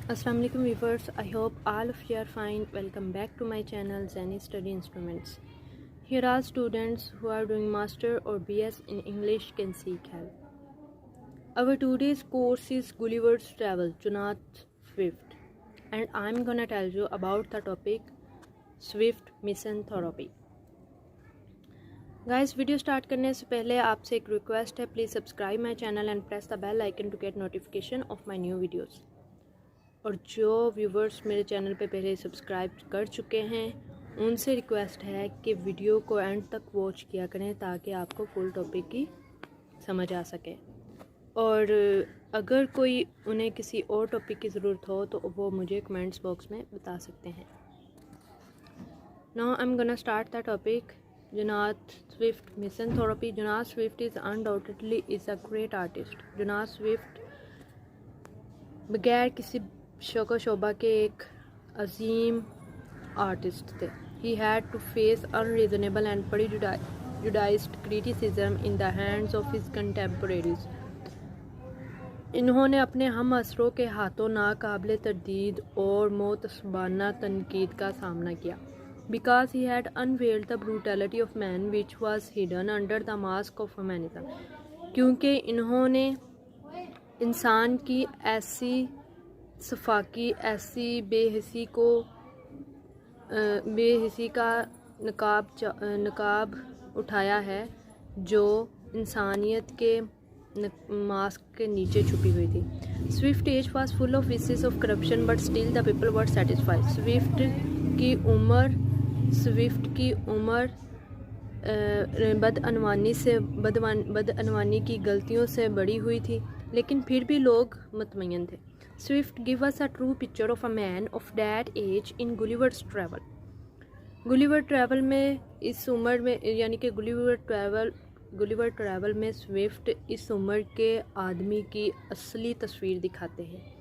Assalamu alaikum viewers, I hope all of you are fine. Welcome back to my channel Zani Study Instruments. Here all students who are doing master or BS in English can seek help. Our today's course is Gulliver's Travel, Jonath Swift, and I'm gonna tell you about the topic Swift Misanthropy. Guys video start करने से पहले आपसे एक request है, please subscribe my channel and press the bell icon to get notification of my new videos. और जो viewers मेरे channel पे पहले सब्सक्राइब कर चुके हैं उनसे रिक्वेस्ट है कि वीडियो को एंड तक वॉच किया करें ताकि आपको फुल टॉपिक की समझ आ सके। और अगर कोई उन्हें किसी और टॉपिक की ज़रूरत हो तो वो मुझे कमेंट्स बॉक्स में बता सकते हैं। Now I am gonna start the topic Jonath Swift Misanthropy. Jonath Swift is undoubtedly a great artist. Jonath Swift बगैर किसी शौक़ शोबा के एक अजीम आर्टिस्ट थे। He had to face unreasonable and prejudiced criticism in the hands of his contemporaries. इन्होंने अपने हम असरों के हाथों नाकाबिले तरदीद और मोतसबाना तनकीद का सामना किया। Because he had unveiled the brutality of man which was hidden under the mask of humanism. क्योंकि इन्होंने इंसान की ऐसी सफाकी, ऐसी बेहिसी का नकाब उठाया है जो इंसानियत के मास्क के नीचे छुपी हुई थी। Swift age was full of vices of corruption but still the people were satisfied. Swift की उम्र बदअनवानी की गलतियों से बढ़ी हुई थी, लेकिन फिर भी लोग मुतमईन थे। Swift give us a true picture of a man of that age in Gulliver's travel. Gulliver travel में इस उम्र में यानी कि गुलिवर ट्रैवल में स्विफ्ट इस उम्र के आदमी की असली तस्वीर दिखाते हैं।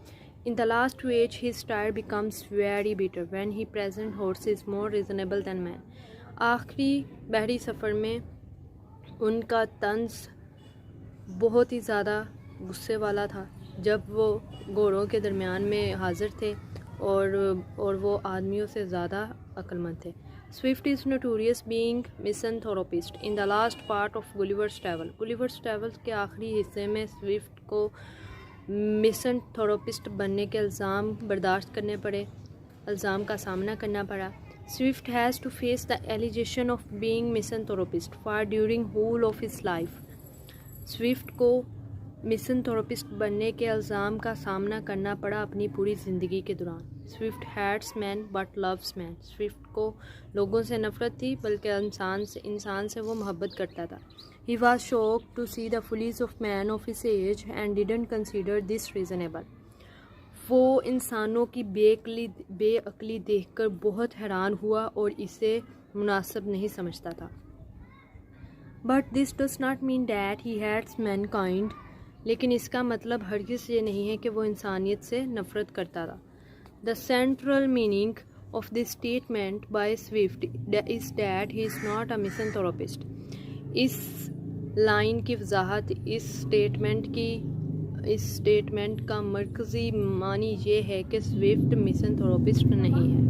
In the last voyage, his style becomes very bitter when he present horse is more reasonable than man. आखिरी बहरी सफ़र में उनका तंज बहुत ही ज़्यादा गुस्से वाला था जब वो घोड़ों के दरमियान में हाजिर थे और वो आदमियों से ज़्यादा अक्लमंद थे। Swift is notorious being misanthropist in the last part of Gulliver's Travel. Gulliver's Travel के आखिरी हिस्से में स्विफ्ट को मिसनथोरोपिस्ट बनने के इल्ज़ाम बर्दाश्त करने पड़े, इल्ज़ाम का सामना करना पड़ा। Swift has to face the allegation of being misanthropist for during whole of his life. Swift को मिसनथोरोपिस्ट बनने के इल्ज़ाम का सामना करना पड़ा अपनी पूरी ज़िंदगी के दौरान। Swift hats man but loves man. Swift को लोगों से नफ़रत थी बल्कि इंसान से वो मोहब्बत करता था। He was shocked to see the follies of man of his age and didn't consider this reasonable. वो इंसानों की बेअक्ली देखकर बहुत हैरान हुआ और इसे मुनासिब नहीं समझता था। But this does not mean that he hates mankind. लेकिन इसका मतलब हरगिज़ ये नहीं है कि वो इंसानियत से नफ़रत करता था। The central meaning of this statement by Swift is that he is not a misanthropist. इस लाइन की वजाहत इस स्टेटमेंट का मरकज़ी मानी ये है कि स्विफ्ट मिसनथोरोपिस्ट नहीं है।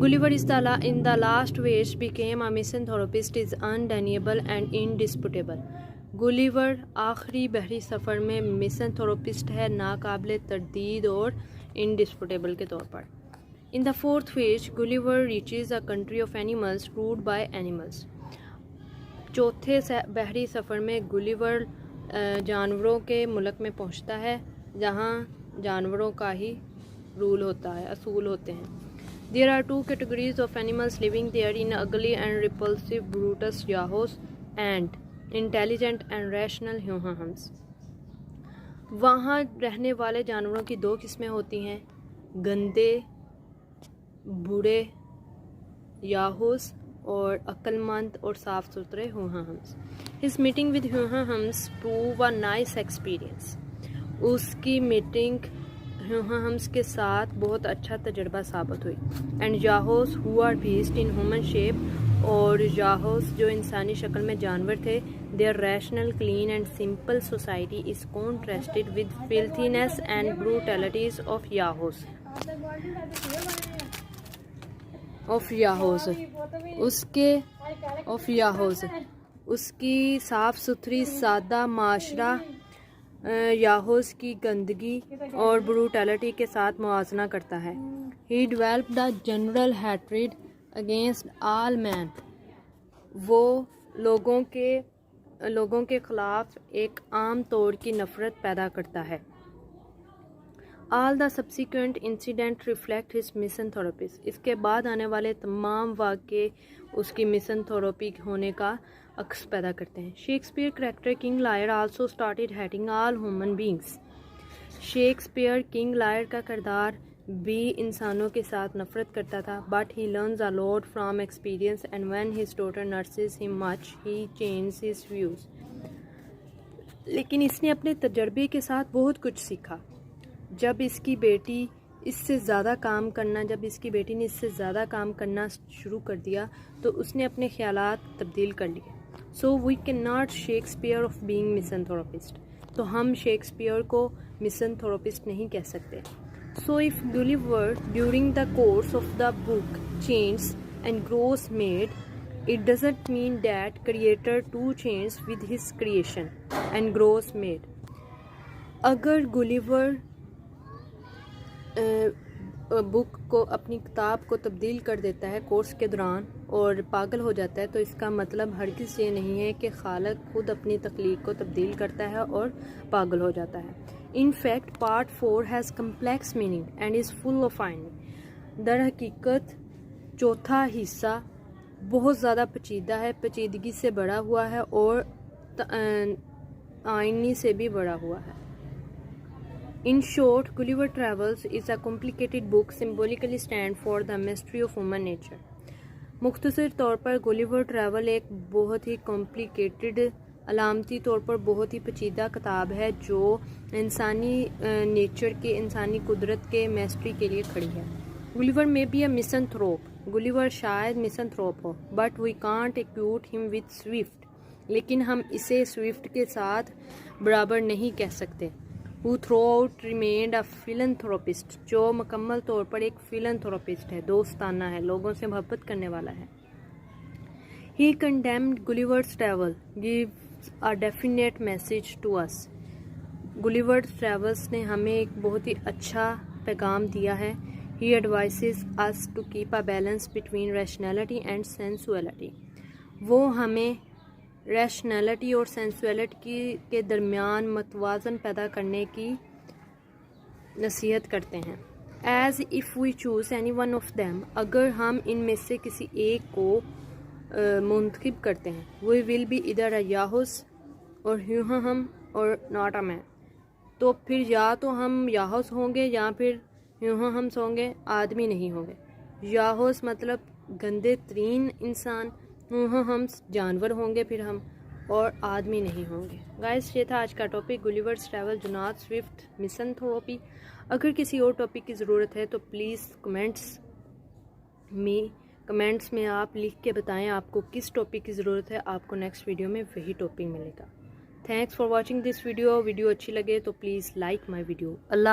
Gulliver in the last voyage became a misanthropist is undeniable and indisputable. Gulliver आखिरी बहरी सफ़र में मिसनथोरोपिस्ट है, नाकाबिले तरदीद और इनडिस्पुटेबल के तौर पर। In the fourth voyage Gulliver reaches a country of animals ruled by animals. चौथे बहरी सफ़र में गुलिवर जानवरों के मुल्क में पहुंचता है जहां जानवरों का ही रूल होता है, असूल होते हैं। There are two categories of animals living there in ugly and repulsive brutes Yahoos and intelligent and rational humans. वहाँ रहने वाले जानवरों की दो किस्में होती हैं, गंदे बूढ़े याहोस और अक्लमंद और साफ़ सुथरे humans. His meeting with humans prove a nice experience. उसकी मीटिंग ह्यूमन्स के साथ बहुत अच्छा तजर्बा साबित हुई। And Yahoos who are beast in human shape और याहोस जो इंसानी शक्ल में जानवर थे। Their rational clean and simple society is contrasted with filthiness and brutalities of Yahoos उसकी साफ सुथरी सादा माशरा याहोस की गंदगी और ब्रूटैलिटी के साथ मुआवजा करता है। He developed the general hatred against all man. वो लोगों के ख़िलाफ़ एक आम तौर की नफ़रत पैदा करता है। All the subsequent incident reflect his misanthropy। इसके बाद आने वाले तमाम वाक़े उसकी मिसनथोरोपी होने का अक्स पैदा करते हैं। Shakespeare character King Lear also started hating all human beings. Shakespeare King Lear का किरदार भी इंसानों के साथ नफरत करता था। But he learns a lot from experience and when his daughter nurses him much he change his views. लेकिन इसने अपने तजर्बे के साथ बहुत कुछ सीखा। जब इसकी बेटी ने इससे ज़्यादा काम करना शुरू कर दिया तो उसने अपने ख्यालात तब्दील कर लिए। So we can not Shakespeare of being misanthropist. तो हम शेक्सपियर को मिसनथोरोपिस्ट नहीं कह सकते। So if Gulliver during the course of the book change and grows mad, it doesn't mean that creator to change with his creation and grows mad. अगर Gulliver book को अपनी किताब को तब्दील कर देता है कोर्स के दौरान और पागल हो जाता है, तो इसका मतलब हरगिज़ ये नहीं है कि खालिक खुद अपनी तख्लीक को तब्दील करता है और पागल हो जाता है। In fact part 4 has complex meaning and is full of आइनी। दर हकीकत चौथा हिस्सा बहुत ज़्यादा पेचीदा है, पेचीदगी से बड़ा हुआ है और आइनी से भी बड़ा हुआ है। In short, Gulliver Travels is a complicated book symbolically stand for the mystery of human nature। मुख्तसर तौर पर गुलिवर ट्रैवल एक बहुत ही कॉम्प्लिकेटेड, अलामती तौर पर बहुत ही पेचीदा किताब है जो इंसानी नेचर के, इंसानी कुदरत के मिस्ट्री के लिए खड़ी है। गुलिवर में बी अ मिसनथ्रोप। गुलिवर शायद मिसनथ्रोप हो, but we can't equate him with Swift. लेकिन हम इसे स्विफ्ट के साथ बराबर नहीं कह सकते। Who throughout remained a philanthropist, जो मुकम्मल तौर पर एक philanthropist है, दोस्ताना है, लोगों से मोहब्बत करने वाला है। He condemned Gulliver's Travel, gives a definite message to us। Gulliver's Travels ने हमें एक बहुत ही अच्छा पैगाम दिया है। He advises us to keep a balance between rationality and sensuality। वो हमें रैशनैलिटी और सेंसुअलिटी के दरमियान मतवाज़न पैदा करने की नसीहत करते हैं। As if we choose any one of them, अगर हम इनमें से किसी एक को मुंतखब करते हैं, वी विल बी इधर अ याहोस और हम और नॉट अ मैन। तो फिर या तो हम याहोस होंगे या फिर हम होंगे, आदमी नहीं होंगे। याहोस मतलब गंदे तरीन इंसान, हम जानवर होंगे फिर हम, और आदमी नहीं होंगे। गाइस, ये था आज का topic Gulliver's travel, do not Swift, misanthropy. अगर किसी और टॉपिक की ज़रूरत है तो प्लीज़ कमेंट्स में आप लिख के बताएं आपको किस टॉपिक की ज़रूरत है। आपको नेक्स्ट वीडियो में वही टॉपिक मिलेगा। Thanks for watching this video. Video अच्छी लगे तो please like my video. Allah.